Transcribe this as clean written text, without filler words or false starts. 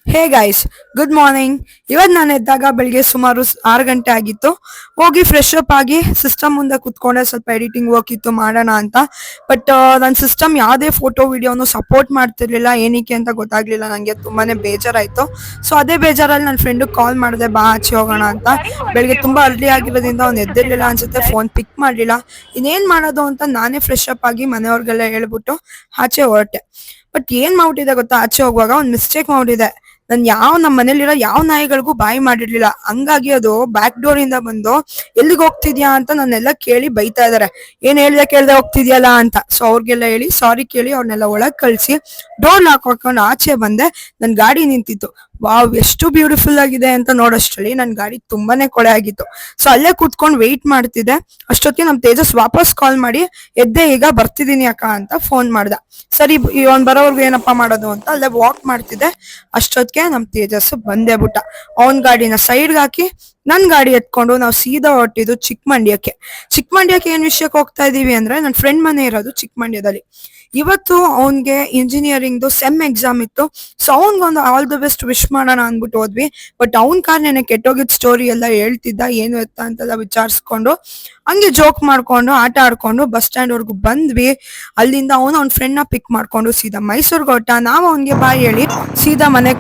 Hey guys, good morning. ಇವತ್ತು ನಾನು ಎದ್ದಾಗ ಬೆಳಿಗ್ಗೆ ಸುಮಾರು 6 ಗಂಟೆ ಆಗಿತ್ತು. ಹೋಗಿ ಫ್ರೆಶ್ ಅಪ್ ಆಗಿ ಸಿಸ್ಟಮ್ ಮುಂದೆ ಕುತ್ಕೊಂಡೆ, ಸ್ವಲ್ಪ ಎಡಿಟಿಂಗ್ ವರ್ಕ್ ಇತ್ತು ಮಾಡೋಣ ಅಂತ. ಬಟ್ ನನ್ನ ಸಿಸ್ಟಮ್ ಯಾವುದೇ ಫೋಟೋ ವಿಡಿಯೋನು ಸಪೋರ್ಟ್ ಮಾಡ್ತಿರ್ಲಿಲ್ಲ. ಏನಕ್ಕೆ ಅಂತ ಗೊತ್ತಾಗ್ಲಿಲ್ಲ, ನನಗೆ ತುಂಬಾನೇ ಬೇಜಾರಾಯ್ತು. ಸೊ ಅದೇ ಬೇಜಾರಲ್ಲಿ ನನ್ನ ಫ್ರೆಂಡಿಗೆ ಕಾಲ್ ಮಾಡಿದೆ, ಬಾ ಆಚೆ ಹೋಗೋಣ ಅಂತ. ಬೆಳಿಗ್ಗೆ ತುಂಬಾ ಅರ್ಲಿ ಆಗಿರೋದ್ರಿಂದ ಅವ್ನು ಎದ್ದಿರ್ಲಿಲ್ಲ ಅನ್ಸುತ್ತೆ, ಫೋನ್ ಪಿಕ್ ಮಾಡಲಿಲ್ಲ. ಇನ್ನೇನ್ ಮಾಡೋದು ಅಂತ ನಾನೇ ಫ್ರೆಶ್ ಅಪ್ ಆಗಿ ಮನೆಯವ್ರಿಗೆಲ್ಲ ಹೇಳ್ಬಿಟ್ಟು ಆಚೆ ಹೊರಟೆ. ಬಟ್ ಏನ್ ಮಾಡ್ಬಿಟ್ಟಿದೆ ಗೊತ್ತಾ, ಆಚೆ ಹೋಗುವಾಗ ಒಂದು ಮಿಸ್ಟೇಕ್ ಮಾಡಿದೆ. ನಾನು ನಮ್ಮ ಮನೇಲಿರೋ ಯಾವ ನಾಯಿಗಳಿಗೂ ಬಾಯಿ ಮಾಡಿರ್ಲಿಲ್ಲ. ಹಂಗಾಗಿ ಅದು ಬ್ಯಾಕ್ ಡೋರ್ ಇಂದ ಬಂದು ಎಲ್ಲಿಗೆ ಹೋಗ್ತಿದ್ಯಾ ಅಂತ ನನ್ನೆಲ್ಲ ಕೇಳಿ ಬೈತಾ ಇದಾರೆ. ಏನ್ ಹೇಳ್ದೆ ಕೇಳ್ದೆ ಹೋಗ್ತಿದ್ಯಲ್ಲ ಅಂತ. ಸೊ ಅವ್ರಿಗೆಲ್ಲ ಹೇಳಿ ಸಾರಿ ಕೇಳಿ ಅವ್ರನ್ನೆಲ್ಲ ಒಳಗ್ ಕಳ್ಸಿ ಡೋರ್ ಲಾಕ್ ಹಾಕೊಂಡು ಆಚೆ ಬಂದೆ. ನನ್ ಗಾಡಿ ನಿಂತಿತ್ತು. ವಾವ್, ಎಷ್ಟು ಬ್ಯೂಟಿಫುಲ್ ಆಗಿದೆ ಅಂತ ನೋಡೋಷ್ಟ್ರಲ್ಲಿ ನನ್ ಗಾಡಿ ತುಂಬಾನೇ ಕೊಳೆ ಆಗಿತ್ತು. ಸೊ ಅಲ್ಲೇ ಕೂತ್ಕೊಂಡು ವೆಯ್ಟ್ ಮಾಡ್ತಿದ್ದೆ. ಅಷ್ಟೊತ್ತಿಗೆ ನಮ್ ತೇಜಸ್ ವಾಪಸ್ ಕಾಲ್ ಮಾಡಿ, ಎದ್ದೆ ಈಗ ಬರ್ತಿದೀನಿ ಅಕ್ಕ ಅಂತ ಫೋನ್ ಮಾಡ್ದ. ಸರಿ, ಇವನ್ ಬರೋವರ್ಗು ಏನಪ್ಪಾ ಮಾಡೋದು ಅಂತ ಅಲ್ಲೇ ವಾಕ್ ಮಾಡ್ತಿದ್ದೆ. ಅಷ್ಟೊತ್ತಿಗೆ ನಮ್ ತೇಜಸ್ ಬಂದೇ ಬಿಟ್ಟ. ಅವನ್ ಗಾಡಿನ ಸೈಡ್ಗೆ ಹಾಕಿ ನನ್ ಗಾಡಿ ಎತ್ಕೊಂಡು ನಾವು ಸೀದಾ ಹೊರಟಿದ್ದು ಚಿಕ್ಕಮಂಡ್ಯಕ್ಕೆ ಏನ್ ವಿಷಯಕ್ಕೆ ಹೋಗ್ತಾ ಇದೀವಿ ಅಂದ್ರೆ, ನನ್ ಫ್ರೆಂಡ್ ಮನೆ ಇರೋದು ಚಿಕ್ಕಮಂಡ್ಯದಲ್ಲಿ. ಇವತ್ತು ಅವನ್ಗೆ ಇಂಜಿನಿಯರಿಂಗ್ ಸೆಮ್ ಎಕ್ಸಾಮ್ ಇತ್ತು. ಸೊ ಅವನ್ಗೊಂದು ಆಲ್ ದ ಬೆಸ್ಟ್ ವಿಶ್ ಮಾಡೋಣ ಅನ್ಬಿಟ್ಟು ಹೋದ್ವಿ. ಬಟ್ ಅವ್ನ್ ಕಾರ್ ನೆನೆ ಕೆಟ್ಟೋಗಿದ್ ಸ್ಟೋರಿ ಎಲ್ಲ ಹೇಳ್ತಿದ್ದ, ಏನು ಎತ್ತ ಅಂತೆಲ್ಲ ವಿಚಾರಿಸ್ಕೊಂಡು ಹಂಗೆ ಜೋಕ್ ಮಾಡ್ಕೊಂಡು ಆಟ ಆಡ್ಕೊಂಡು ಬಸ್ ಸ್ಟ್ಯಾಂಡ್ ವರ್ಗು ಬಂದ್ವಿ. ಅಲ್ಲಿಂದ ಅವ್ನ ಫ್ರೆಂಡ್ ನ ಪಿಕ್ ಮಾಡ್ಕೊಂಡು ಸೀದಾ ಮೈಸೂರ್ಗೆ ಹೊರಟ. ನಾವು ಅವನ್ಗೆ ಬಾಯ್ ಹೇಳಿ ಸೀದಾ ಮನೆ